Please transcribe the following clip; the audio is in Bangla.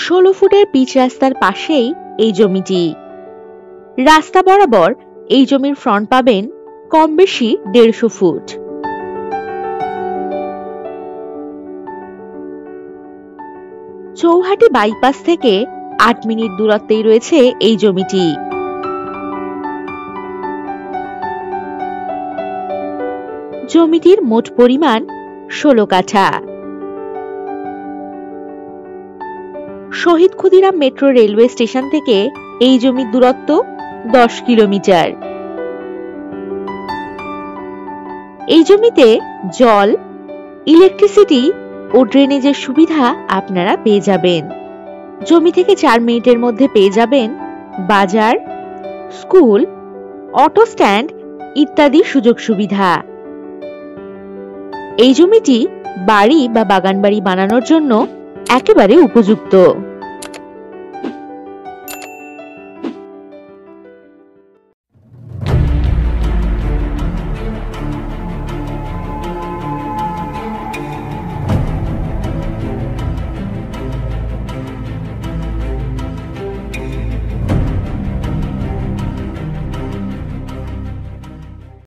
16 ফুটের পিচ রাস্তার পাশেই এই জমিটি। রাস্তা বরাবর এই জমির ফ্রন্ট পাবেন কম বেশি 150 ফুট। চৌহাটি বাইপাস থেকে 8 মিনিট দূরত্বেই রয়েছে এই জমিটি। জমিটির মোট পরিমাণ 16 কাঠা। শহীদ ক্ষুদিরাম মেট্রো রেলওয়ে স্টেশন থেকে এই জমির দূরত্ব 10 কিলোমিটার। এই জমিতে জল, ইলেকট্রিসিটি ও ড্রেনেজের সুবিধা আপনারা পেয়ে যাবেন। জমি থেকে 4 মিনিটের মধ্যে পেয়ে যাবেন বাজার, স্কুল, অটো স্ট্যান্ড ইত্যাদি সুযোগ সুবিধা। এই জমিটি বাড়ি বা বাগান বাড়ি বানানোর জন্য একেবারে উপযুক্ত।